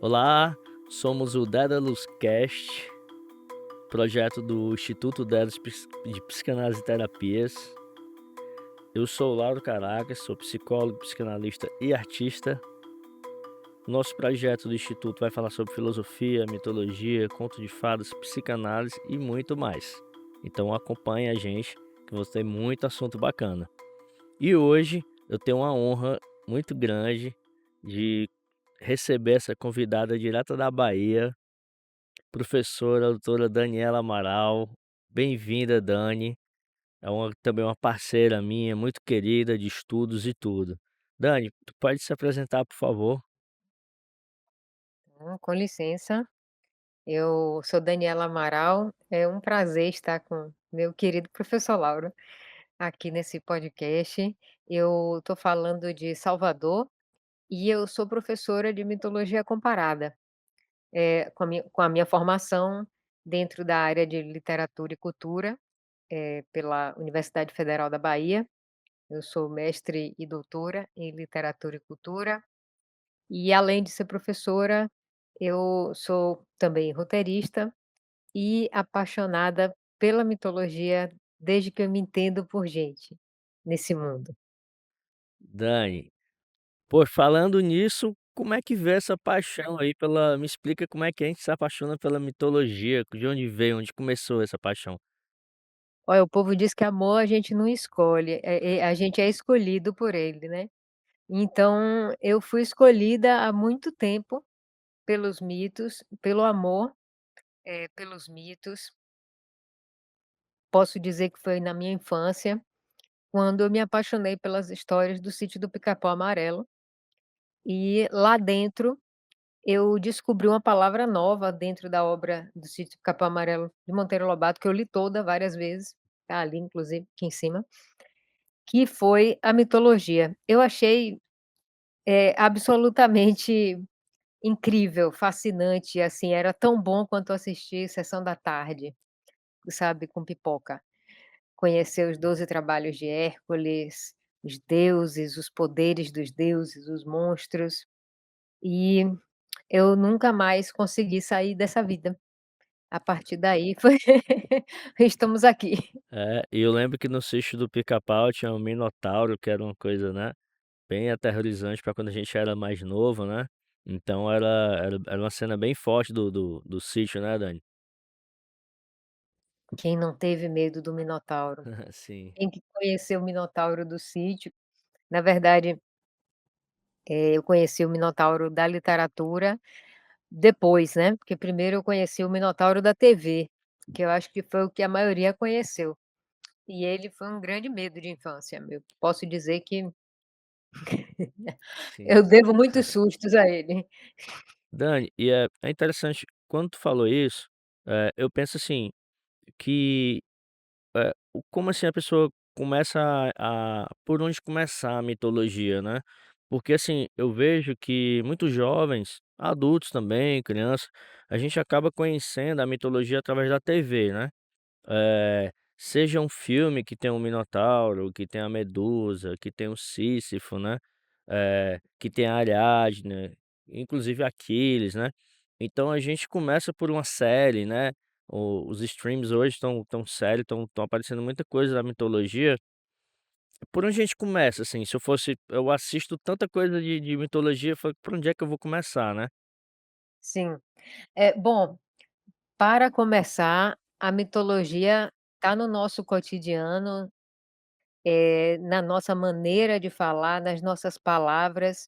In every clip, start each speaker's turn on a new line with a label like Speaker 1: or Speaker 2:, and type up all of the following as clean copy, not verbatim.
Speaker 1: Olá, somos o Daedalus Cast, projeto do Instituto Daedalus de Psicanálise e Terapias. Eu sou o Lauro Caracas, sou psicólogo, psicanalista e artista. Nosso projeto do Instituto vai falar sobre filosofia, mitologia, conto de fadas, psicanálise e muito mais. Então acompanhe a gente, que você tem muito assunto bacana. E hoje eu tenho uma honra muito grande de receber essa convidada direta da Bahia, professora, doutora Daniela Amaral. Bem-vinda, Dani. Também uma parceira minha, muito querida, de estudos e tudo. Dani, tu pode se apresentar, por favor?
Speaker 2: Com licença, eu sou Daniela Amaral, é um prazer estar com meu querido professor Lauro aqui nesse podcast. Eu estou falando de Salvador e eu sou professora de mitologia comparada, com a minha formação dentro da área de literatura e cultura, pela Universidade Federal da Bahia. Eu sou mestre e doutora em literatura e cultura. E além de ser professora, eu sou também roteirista e apaixonada pela mitologia desde que eu me entendo por gente, nesse mundo.
Speaker 1: Dani, pô, falando nisso, como é que veio essa paixão aí pela me explica como é que a gente se apaixona pela mitologia, de onde veio, onde começou essa paixão?
Speaker 2: Olha, o povo diz que amor a gente não escolhe, a gente é escolhido por ele, né. Então eu fui escolhida há muito tempo pelos mitos, pelo amor, pelos mitos. Posso dizer que foi na minha infância, quando eu me apaixonei pelas histórias do Sítio do Pica-Pau Amarelo, e lá dentro eu descobri uma palavra nova dentro da obra do Sítio Capão Amarelo de Monteiro Lobato, que eu li toda várias vezes, tá ali inclusive aqui em cima, que foi a mitologia. Eu achei, absolutamente incrível, fascinante, assim, era tão bom quanto assistir Sessão da Tarde, sabe, com pipoca. Conhecer os 12 trabalhos de Hércules, os deuses, os poderes dos deuses, os monstros, e eu nunca mais consegui sair dessa vida. A partir daí foi estamos aqui.
Speaker 1: É, e eu lembro que no sítio do Pica-Pau tinha um minotauro, que era uma coisa, né, bem aterrorizante para quando a gente era mais novo, né. Então era uma cena bem forte do sítio, né, Dani?
Speaker 2: Quem não teve medo do minotauro?
Speaker 1: Sim.
Speaker 2: Tem que conhecer o minotauro do sítio. Na verdade, eu conheci o minotauro da literatura depois, né, porque primeiro eu conheci o minotauro da TV, que eu acho que foi o que a maioria conheceu. E ele foi um grande medo de infância meu. Posso dizer que
Speaker 1: Sim.
Speaker 2: eu devo muitos sustos a ele.
Speaker 1: Dani, é interessante, quando tu falou isso, eu penso assim, que, como assim a pessoa começa por onde começar a mitologia, né. Porque assim, eu vejo que muitos jovens, adultos também, crianças, a gente acaba conhecendo a mitologia através da TV, né. Seja um filme que tem um minotauro, que tem a Medusa, que tem o Sísifo, né, que tem a Ariadne, inclusive Aquiles, né. Então a gente começa por uma série, né, os streams hoje estão sério, estão aparecendo muita coisa da mitologia. Por onde a gente começa, assim? Se eu fosse eu assisto tanta coisa de mitologia, eu falo: "Por onde é que eu vou começar, né?"
Speaker 2: Sim. Bom, para começar, a mitologia está no nosso cotidiano, na nossa maneira de falar, nas nossas palavras,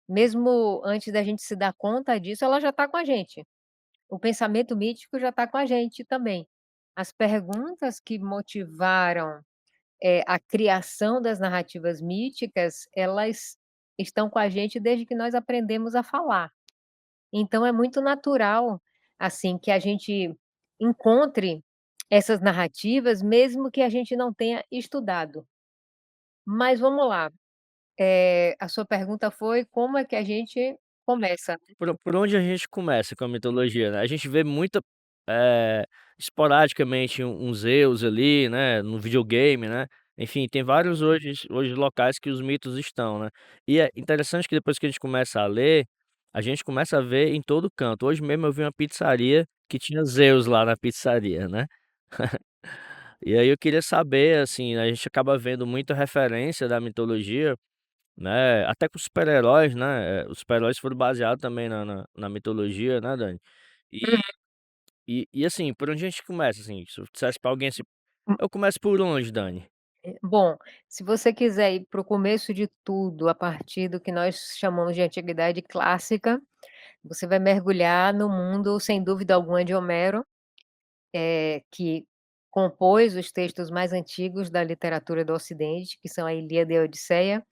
Speaker 2: mesmo antes da gente se dar conta disso, ela já está com a gente. O pensamento mítico já está com a gente também. As perguntas que motivaram, a criação das narrativas míticas, elas estão com a gente desde que nós aprendemos a falar. Então é muito natural, assim, que a gente encontre essas narrativas, mesmo que a gente não tenha estudado. Mas vamos lá, a sua pergunta foi como é que a gente começa?
Speaker 1: Por onde a gente começa com a mitologia, né? A gente vê muita, eh, esporadicamente um Zeus ali, né, no videogame, né, enfim, tem vários hoje locais que os mitos estão, né. E é interessante que depois que a gente começa a ler, a gente começa a ver em todo canto. Hoje mesmo eu vi uma pizzaria que tinha Zeus lá na pizzaria, né. E aí eu queria saber, assim, a gente acaba vendo muita referência da mitologia, né, até com super-heróis, né, os super-heróis foram baseados também na mitologia, né, Dani. E assim, por onde a gente começa, assim, se eu dissesse pra alguém assim:
Speaker 2: Uhum.
Speaker 1: "Eu começo por onde, Dani?"
Speaker 2: Bom, se você quiser ir para o começo de tudo, a partir do que nós chamamos de antiguidade clássica, você vai mergulhar no mundo, sem dúvida alguma, de Homero, que compôs os textos mais antigos da literatura do Ocidente, que são a Ilíada e a Odisseia,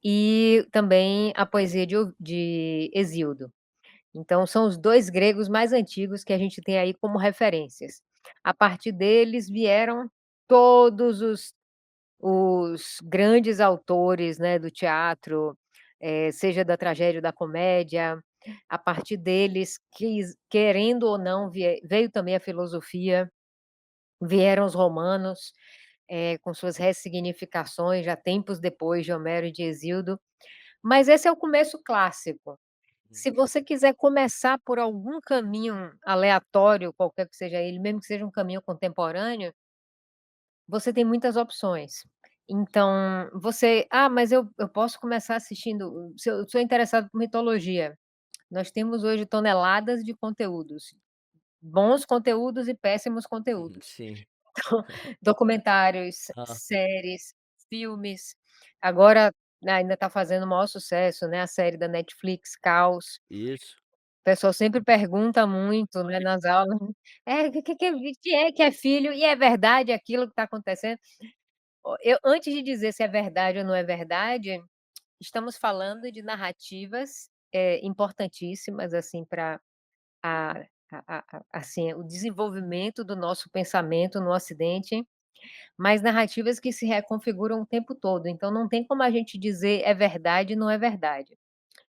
Speaker 2: e também a poesia de Hesíodo. Então são os 2 gregos mais antigos que a gente tem aí como referências. A partir deles vieram todos os grandes autores, né, do teatro, seja da tragédia ou da comédia, a partir deles, querendo ou não, veio também a filosofia, vieram os romanos, com suas ressignificações, já tempos depois de Homero e de Hesíodo, mas esse é o começo clássico.
Speaker 1: Uhum.
Speaker 2: Se você quiser começar por algum caminho aleatório, qualquer que seja ele, mesmo que seja um caminho contemporâneo, você tem muitas opções. Então, "Ah, mas eu posso começar assistindo", se eu sou interessado por mitologia, nós temos hoje toneladas de conteúdos, bons conteúdos e péssimos conteúdos.
Speaker 1: Sim.
Speaker 2: Então, documentários,
Speaker 1: Ah,
Speaker 2: séries, filmes, agora, né, ainda está fazendo o maior sucesso, né, a série da Netflix, Caos.
Speaker 1: isso.
Speaker 2: O pessoal sempre pergunta muito, né, nas aulas, que é filho e é verdade aquilo que está acontecendo? Eu antes de dizer se é verdade ou não é verdade, estamos falando de narrativas, importantíssimas, assim, para a assim, o desenvolvimento do nosso pensamento no Ocidente, mas narrativas que se reconfiguram o tempo todo, então não tem como a gente dizer é verdade, não é verdade.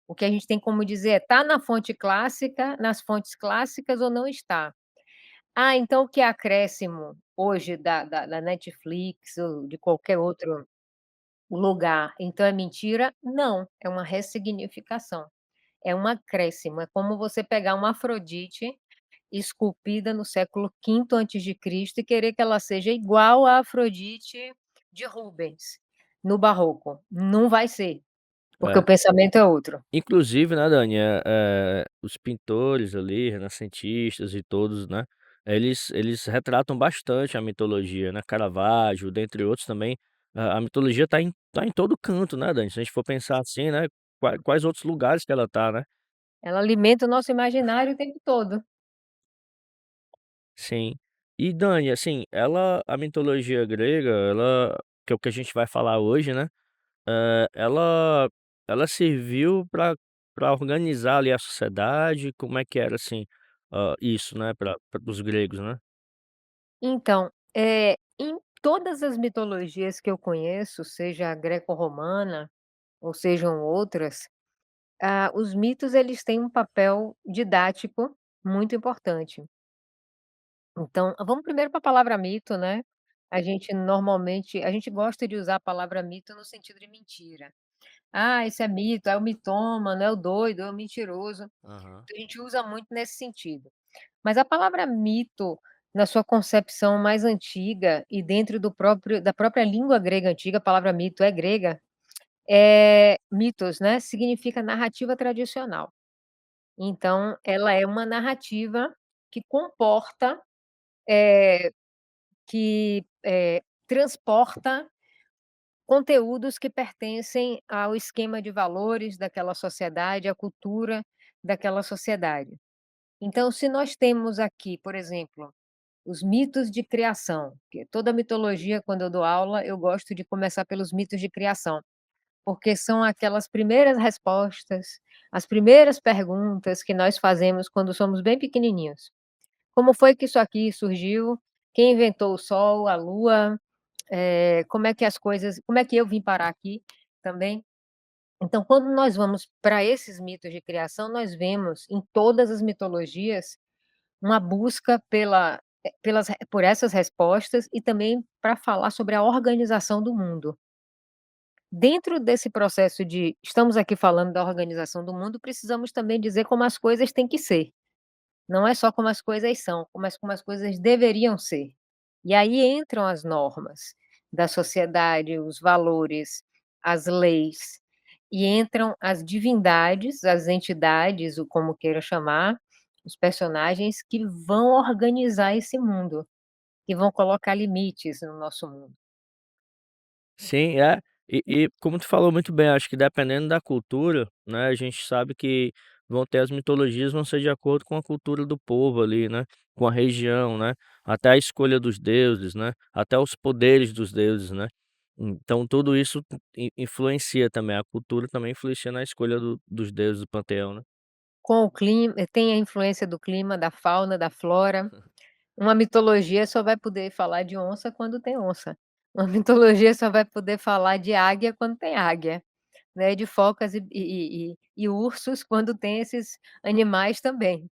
Speaker 2: O que a gente tem como dizer é: "Está na fonte clássica, nas fontes clássicas ou não está?". "Ah, então o que é acréscimo hoje da Netflix ou de qualquer outro lugar, então é mentira?". Não, é uma ressignificação, é um acréscimo, é como você pegar uma Afrodite esculpida no século V antes de Cristo e querer que ela seja igual à Afrodite de Rubens, no barroco. Não vai ser, porque o
Speaker 1: É.
Speaker 2: pensamento é outro.
Speaker 1: Inclusive, né, Dani, os pintores ali, renascentistas e todos, né, eles retratam bastante a mitologia, né, Caravaggio, dentre outros também, a mitologia tá em todo canto, né, Dani, se a gente for pensar assim, né, quais outros lugares que ela tá, né.
Speaker 2: Ela alimenta o nosso imaginário o tempo todo.
Speaker 1: Sim. E Dani, assim, a mitologia grega, ela que é o que a gente vai falar hoje, né, ela serviu para organizar ali a sociedade, como é que era, assim, isso, né, para os gregos, né?
Speaker 2: Então, em todas as mitologias que eu conheço, seja a greco-romana ou sejam outras, os mitos eles têm um papel didático muito importante. Então, vamos primeiro para a palavra mito, né. A gente gosta de usar a palavra mito no sentido de mentira. "Ah, isso é mito, é o mitômano, é o doido, é o mentiroso".
Speaker 1: Aham.
Speaker 2: Então a gente usa muito nesse sentido. Mas a palavra mito, na sua concepção mais antiga e dentro da própria língua grega antiga, a palavra mito é grega, mitos, né, significa narrativa tradicional. Então ela é uma narrativa que comporta, eh, transporta conteúdos que pertencem ao esquema de valores daquela sociedade, à cultura daquela sociedade. Então, se nós temos aqui, por exemplo, os mitos de criação, que toda mitologia, quando eu dou aula, eu gosto de começar pelos mitos de criação, porque são aquelas primeiras respostas, as primeiras perguntas que nós fazemos quando somos bem pequenininhos. Como foi que isso aqui surgiu? Quem inventou o sol, a lua? Como é que eu vim parar aqui também? Então, quando nós vamos para esses mitos de criação, nós vemos em todas as mitologias uma busca por essas respostas e também para falar sobre a organização do mundo, dentro desse processo de estamos aqui falando da organização do mundo, precisamos também dizer como as coisas têm que ser. Não é só como as coisas são, mas como as coisas deveriam ser. E aí entram as normas da sociedade, os valores, as leis, e entram as divindades, as entidades, o como queira chamar, os personagens que vão organizar esse mundo, que vão colocar limites no nosso mundo.
Speaker 1: Sim, é. E como tu falou muito bem, acho que dependendo da cultura, né, a gente sabe que vão ter as mitologias vão ser de acordo com a cultura do povo ali, né, com a região, né, até a escolha dos deuses, né, até os poderes dos deuses, né. Então tudo isso influencia também, a cultura também influencia na escolha dos deuses do panteão, né.
Speaker 2: Com o clima tem a influência do clima, da fauna, da flora. Uma mitologia só vai poder falar de onça quando tem onça. Uma mitologia só vai poder falar de águia quando tem águia, né, de focas e ursos quando tem esses animais também.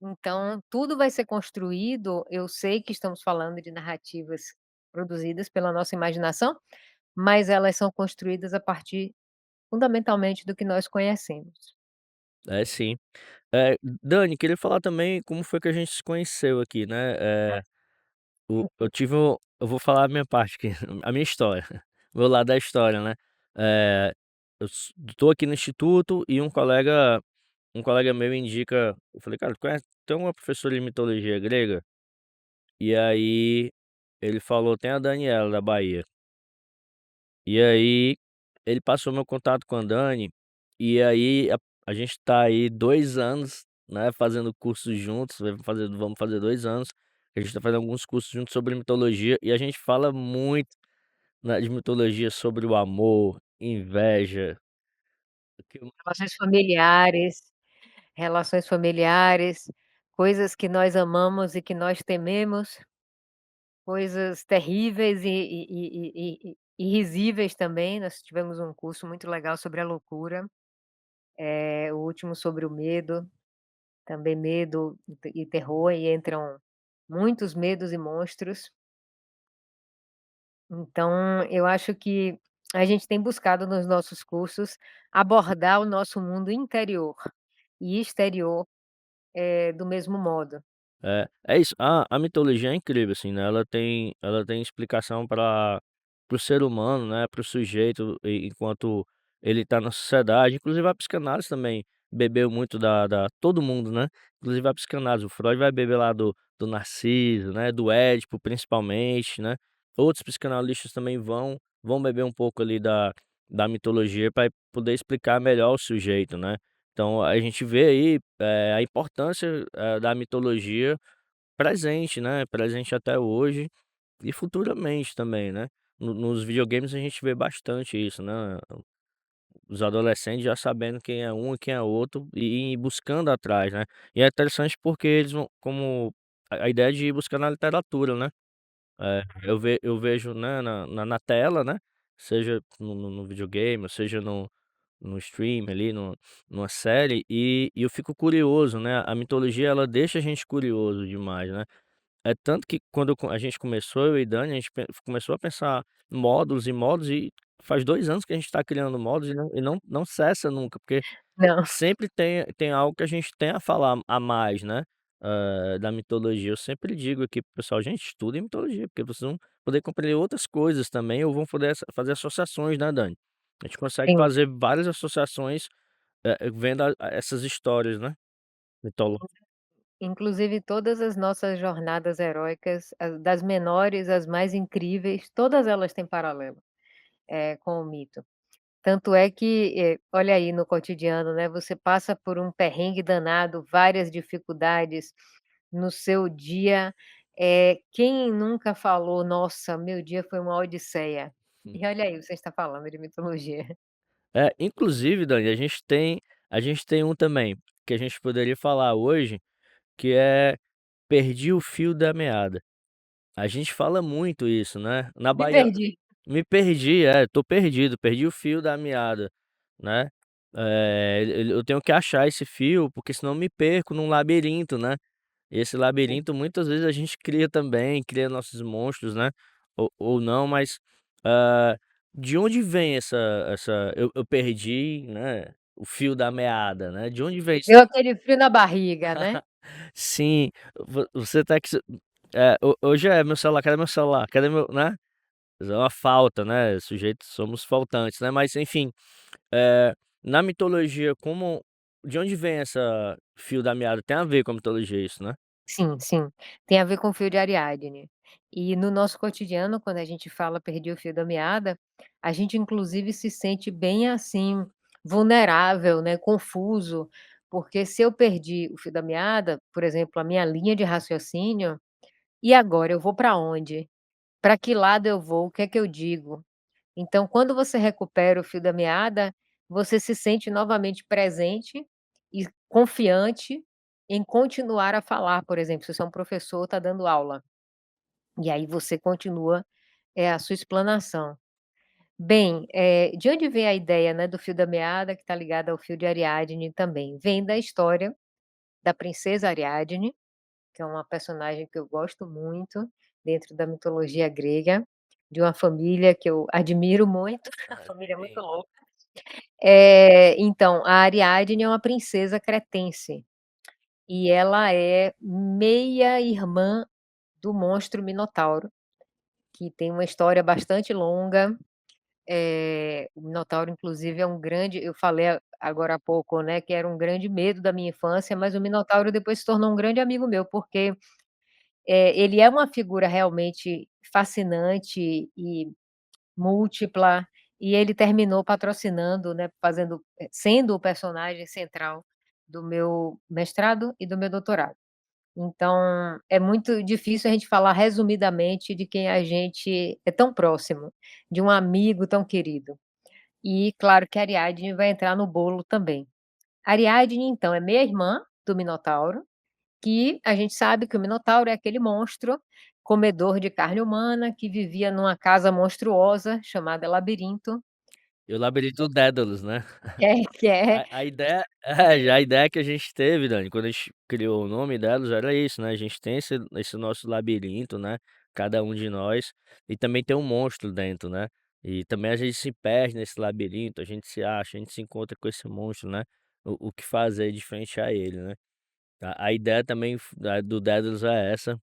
Speaker 2: Então tudo vai ser construído, eu sei que estamos falando de narrativas produzidas pela nossa imaginação, mas elas são construídas a partir fundamentalmente do que nós conhecemos.
Speaker 1: É sim. Dani, queria falar também como foi que a gente se conheceu aqui, né, eu tive um eu vou falar a minha parte aqui, a minha história, o meu lado da história, né. Eu estou aqui no instituto e um colega meu indica eu falei: "Cara, tu conhece tem uma professora de mitologia grega?" E aí ele falou: "Tem a Daniela da Bahia." E aí ele passou meu contato com a Dani, e aí a gente tá aí 2 anos, né, fazendo cursos juntos, vamos fazer 2 anos, a gente tá fazendo alguns cursos juntos sobre mitologia, e a gente fala muito, né, de mitologia sobre o amor, inveja, o que
Speaker 2: Relações familiares. Relações familiares, coisas que nós amamos e que nós tememos, coisas terríveis e risíveis também. Nós tivemos um curso muito legal sobre a loucura, o último sobre o medo, também medo e terror, e entram muitos medos e monstros. Então, eu acho que a gente tem buscado nos nossos cursos abordar o nosso mundo interior e exterior, do mesmo modo.
Speaker 1: É isso, a mitologia é incrível, assim, né, ela tem explicação para o ser humano, né, para o sujeito enquanto ele tá na sociedade, inclusive a psicanálise também bebeu muito da todo mundo, né, inclusive a psicanálise, o Freud vai beber lá do Narciso, né, do Édipo principalmente, né, outros psicanalistas também vão beber um pouco ali da mitologia para poder explicar melhor o sujeito, né. Então a gente vê aí, a importância, da mitologia presente, né, presente até hoje e futuramente também, né. Nos videogames a gente vê bastante isso, né, os adolescentes já sabendo quem é um e quem é outro e buscando atrás, né. E é interessante porque eles vão como a ideia de ir buscar na literatura, né. Eu vejo, né, na tela, né, seja no videogame, ou seja no stream ali, numa série, e eu fico curioso, né, a mitologia ela deixa a gente curioso demais, né. É tanto que quando a gente começou, eu e Dani, a gente começou a pensar módulos e módulos e faz 2 anos que a gente está criando módulos e não cessa nunca, porque
Speaker 2: Não.
Speaker 1: sempre tem algo que a gente tem a falar a mais, né, da mitologia. Eu sempre digo aqui para o pessoal: "Gente, estudem mitologia, porque vocês vão poder compreender outras coisas também ou vão poder fazer associações", né, Dani. A gente consegue
Speaker 2: Sim.
Speaker 1: fazer várias associações, vendo essas histórias, né, mitológicas.
Speaker 2: Inclusive todas as nossas jornadas heróicas, das menores às mais incríveis, todas elas têm paralelo, com o mito. Tanto é que, olha aí no cotidiano, né, você passa por um perrengue danado, várias dificuldades no seu dia, quem nunca falou: "Nossa, meu dia foi uma odisseia". E olha aí, você está falando de mitologia.
Speaker 1: Inclusive, Dani, a gente tem um também, que a gente poderia falar hoje, que é "perdi o fio da meada". A gente fala muito isso, né, na
Speaker 2: Me
Speaker 1: Bahia
Speaker 2: perdi.
Speaker 1: me perdi, tô perdido, perdi o fio da meada, né. Eu tenho que achar esse fio, porque senão eu me perco num labirinto, né. Esse
Speaker 2: Sim.
Speaker 1: labirinto muitas vezes a gente cria também, cria nossos monstros, né, ou não, mas, hã, de onde vem essa eu perdi, né, o fio da meada, né, de onde vem isso?
Speaker 2: Deu aquele frio na barriga, né.
Speaker 1: Sim, você tá que hoje é meu celular, cadê meu celular? Cadê meu, né, é uma falta, né, sujeitos somos faltantes, né, mas enfim, na mitologia como de onde vem essa fio da meada? Tem a ver com a mitologia isso, né?
Speaker 2: Sim, sim, tem a ver com o fio de Ariadne. E no nosso cotidiano, quando a gente fala "perdi o fio da meada", a gente inclusive se sente bem, assim, vulnerável, né, confuso, porque se eu perdi o fio da meada, por exemplo, a minha linha de raciocínio, e agora eu vou para onde? Para que lado eu vou? O que é que eu digo? Então, quando você recupera o fio da meada, você se sente novamente presente e confiante em continuar a falar, por exemplo, se você é um professor, está dando aula, e aí você continua, a sua explanação. Bem, de onde vem a ideia, né, do fio da meada que está ligada ao fio de Ariadne também? Vem da história da princesa Ariadne, que é uma personagem que eu gosto muito, dentro da mitologia grega, de uma família que eu admiro muito, a
Speaker 1: Ah,
Speaker 2: família é muito
Speaker 1: sim.
Speaker 2: louca. Então, a Ariadne é uma princesa cretense, e ela é meia-irmã do monstro Minotauro, que tem uma história bastante longa. O Minotauro inclusive é um grande, eu falei agora há pouco, né, que era um grande medo da minha infância, mas o Minotauro depois se tornou um grande amigo meu, porque, ele é uma figura realmente fascinante e múltipla, e ele terminou patrocinando, né, fazendo sendo o personagem central do meu mestrado e do meu doutorado. Então, é muito difícil a gente falar resumidamente de quem a gente é tão próximo, de um amigo tão querido. E claro que a Ariadne vai entrar no bolo também. Ariadne, então, é meia-irmã do Minotauro, que a gente sabe que o Minotauro é aquele monstro comedor de carne humana que vivia numa casa monstruosa chamada Labirinto.
Speaker 1: E o labirinto do Dédalus, né?
Speaker 2: Que é
Speaker 1: A ideia já a ideia que a gente teve, Dani, quando a gente criou o nome delas era isso, né, a gente tem esse nosso labirinto, né, cada um de nós, e também tem um monstro dentro, né, e também a gente se perde nesse labirinto, a gente se acha, a gente se encontra com esse monstro, né, o que fazer de frente a ele, né. A ideia também do Dédalus é essa,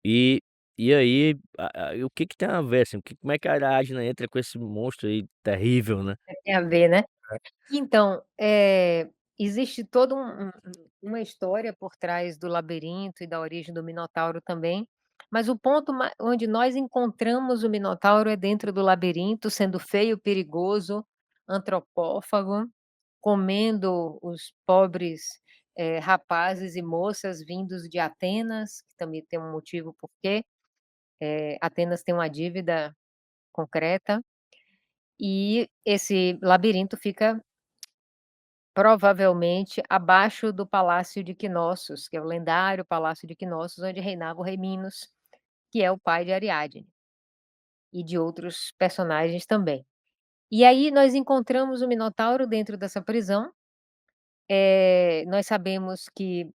Speaker 1: e e aí, e o que que tem a ver, assim, como é que a Ariadne entra com esse monstro aí terrível, né?
Speaker 2: tem a ver, né. Então, existe todo uma história por trás do labirinto e da origem do Minotauro também, mas o ponto onde nós encontramos o Minotauro é dentro do labirinto, sendo feio, perigoso, antropófago, comendo os pobres, rapazes e moças vindos de Atenas, que também tem um motivo porque, Atenas tem uma dívida concreta, e esse labirinto fica provavelmente abaixo do palácio de Knossos, que é o lendário palácio de Knossos, onde reinava o rei Minos, que é o pai de Ariadne, e de outros personagens também. E aí nós encontramos o Minotauro dentro dessa prisão, nós sabemos que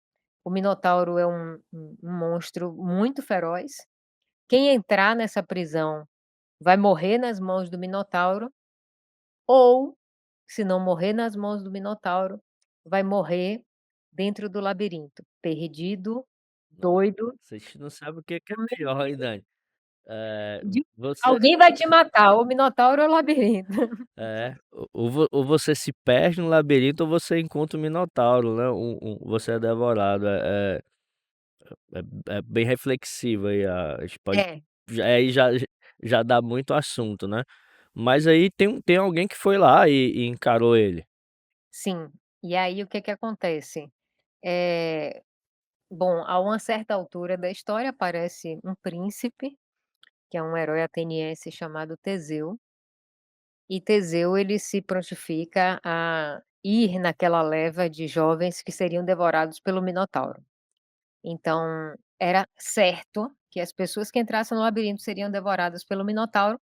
Speaker 2: o Minotauro é um monstro muito feroz, quem entrar nessa prisão vai morrer nas mãos do Minotauro, ou, se não morrer nas mãos do Minotauro, vai morrer dentro do labirinto, perdido,
Speaker 1: Nossa,
Speaker 2: doido,
Speaker 1: vocês não sabem o que é
Speaker 2: com
Speaker 1: pior, hein,
Speaker 2: medo
Speaker 1: Dani.
Speaker 2: de
Speaker 1: Você
Speaker 2: alguém vai te matar, ou o Minotauro ou o labirinto.
Speaker 1: ou você se perde no labirinto ou você encontra o Minotauro, né, você é devorado, é bem reflexivo aí, a gente pode
Speaker 2: É,
Speaker 1: aí já dá muito assunto, né. Mas aí tem alguém que foi lá e encarou ele.
Speaker 2: sim. E aí o que que acontece? Eh, bom, a uma certa altura da história aparece um príncipe, que é um herói ateniense chamado Teseu, e Teseu ele se prontifica a ir naquela leva de jovens que seriam devorados pelo Minotauro. Então, era certo que as pessoas que entrassem no labirinto seriam devoradas pelo Minotauro,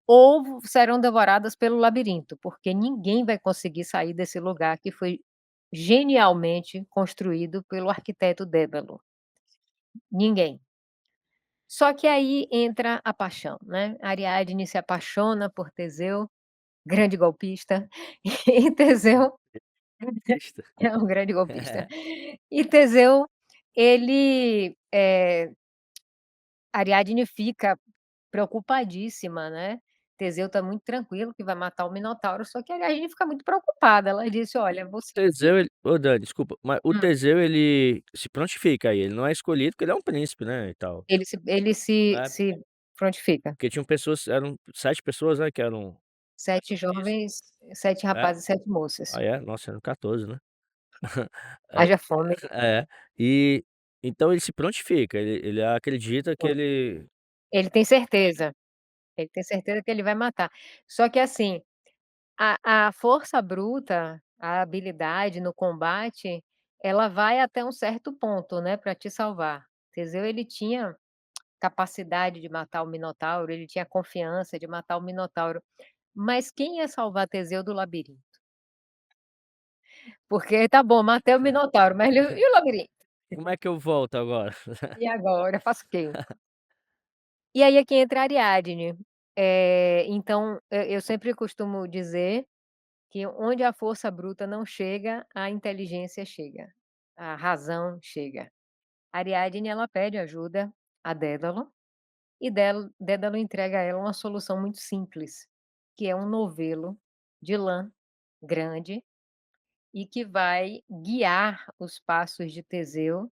Speaker 2: ou serão devoradas pelo labirinto, porque ninguém vai conseguir sair desse lugar que foi genialmente construído pelo arquiteto Dédalo. Ninguém. Só que aí entra a paixão, né, Ariadne se apaixona por Teseu, grande golpista, e Teseu
Speaker 1: Pista.
Speaker 2: é um grande golpista. E Teseu, ele, Ariadne fica preocupadíssima, né, Teseu tá muito tranquilo que vai matar o Minotauro, só que a Ariadne fica muito preocupada, ela disse: "Olha, você".
Speaker 1: Teseu ele ô Dani, desculpa, mas o
Speaker 2: Hum.
Speaker 1: Teseu ele se prontifica aí, ele não é escolhido porque ele é um príncipe, né, e tal.
Speaker 2: Ele
Speaker 1: É,
Speaker 2: se prontifica.
Speaker 1: porque tinham pessoas eram 7 pessoas, né, que eram
Speaker 2: 7
Speaker 1: isso.
Speaker 2: jovens, 7
Speaker 1: É?
Speaker 2: rapazes e 7 moças.
Speaker 1: Ah é? Nossa, eram 14, né. É,
Speaker 2: Haja fome.
Speaker 1: é. E então ele se prontifica, ele acredita que
Speaker 2: Sim.
Speaker 1: ele
Speaker 2: Ele tem certeza, ele tem certeza que ele vai matar. Só que assim, a força bruta, a habilidade no combate, ela vai até um certo ponto, né, pra te salvar. Teseu ele tinha capacidade de matar o Minotauro, ele tinha confiança de matar o Minotauro, mas quem ia salvar Teseu do labirinto? Porque tá bom, matei o Minotauro, mas e o labirinto?
Speaker 1: como é que eu volto agora?
Speaker 2: E agora, faço o quê? E aí é que entra a Ariadne. Então, eu sempre costumo dizer que onde a força bruta não chega, a inteligência chega, a razão chega. A Ariadne ela pede ajuda a Dédalo, e Dédalo entrega a ela uma solução muito simples, que é um novelo de lã grande e que vai guiar os passos de Teseu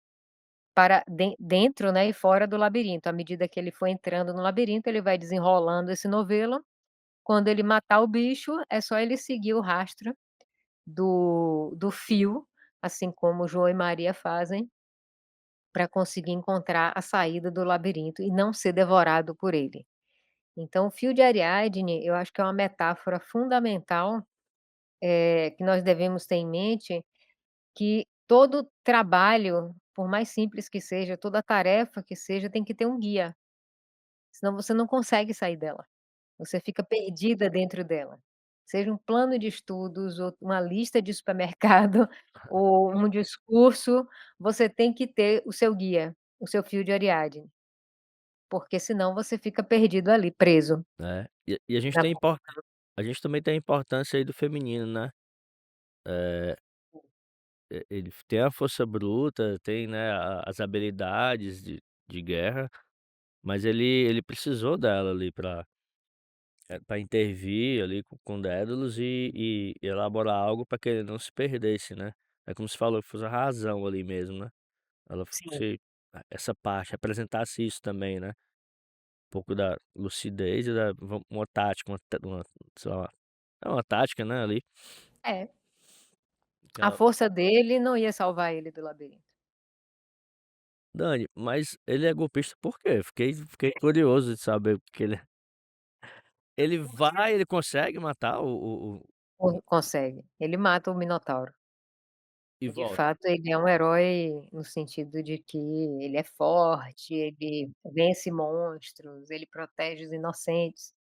Speaker 2: para dentro, né, e fora do labirinto. À medida que ele for entrando no labirinto, ele vai desenrolando esse novelo. Quando ele matar o bicho, é só ele seguir o rastro do fio, assim como João e Maria fazem, para conseguir encontrar a saída do labirinto e não ser devorado por ele. Então o fio de Ariadne, eu acho que é uma metáfora fundamental, que nós devemos ter em mente, que todo trabalho, por mais simples que seja, toda tarefa que seja, tem que ter um guia, senão você não consegue sair dela. Você fica perdida dentro dela. Seja um plano de estudos ou uma lista de supermercado ou um discurso, você tem que ter o seu guia, o seu fio de Ariadne, porque senão você fica perdido ali, preso
Speaker 1: É, e a gente
Speaker 2: na
Speaker 1: tem
Speaker 2: confusão.
Speaker 1: a gente também tem a importância aí do feminino, né. Ele tem a força bruta, tem, né, a as habilidades de guerra, mas ele precisou dela ali pra intervir ali com Dédalus e elaborar algo para que ele não se perdesse, né. É como se falou, que fosse a razão ali mesmo, né. Ela
Speaker 2: Sim,
Speaker 1: fosse essa parte, representasse isso também, né. Um pouco da lucidez e da uma tática, uma sei lá, é uma tática, né, ali,
Speaker 2: é.
Speaker 1: que
Speaker 2: A
Speaker 1: ela
Speaker 2: força dele não ia salvar ele do labirinto.
Speaker 1: Dani, mas ele é golpista por quê? Fiquei curioso de saber porque ele vai, ele consegue matar
Speaker 2: Consegue, ele mata o Minotauro.
Speaker 1: e
Speaker 2: De
Speaker 1: volta.
Speaker 2: fato, ele é um herói no sentido de que ele é forte, ele vence monstros, ele protege os inocentes.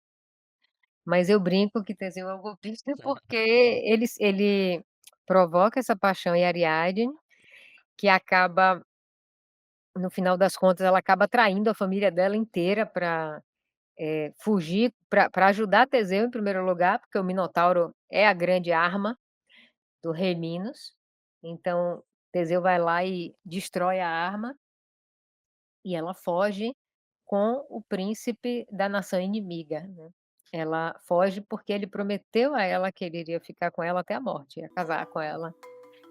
Speaker 2: Mas eu brinco que Teseu é um golpista porque ele provoca essa paixão em Ariadne, que acaba no final das contas, ela acaba traindo a família dela inteira para fugir, para ajudar Teseu em primeiro lugar, porque o Minotauro é a grande arma do rei Minos. Então, Teseu vai lá e destrói a arma, e ela foge com o príncipe da nação inimiga, né. Ela foge porque ele prometeu a ela que ele iria ficar com ela até a morte, ia casar com ela,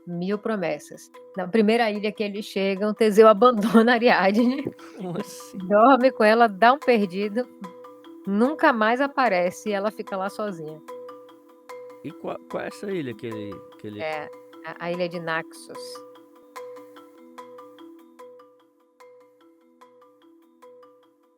Speaker 2: 1000 promessas. Na primeira ilha que eles chegam, Teseu abandona Ariadne,
Speaker 1: Como assim?
Speaker 2: dorme com ela, dá um perdido, nunca mais aparece e ela fica lá sozinha.
Speaker 1: E qual é essa ilha que ele
Speaker 2: É, a ilha de Naxos.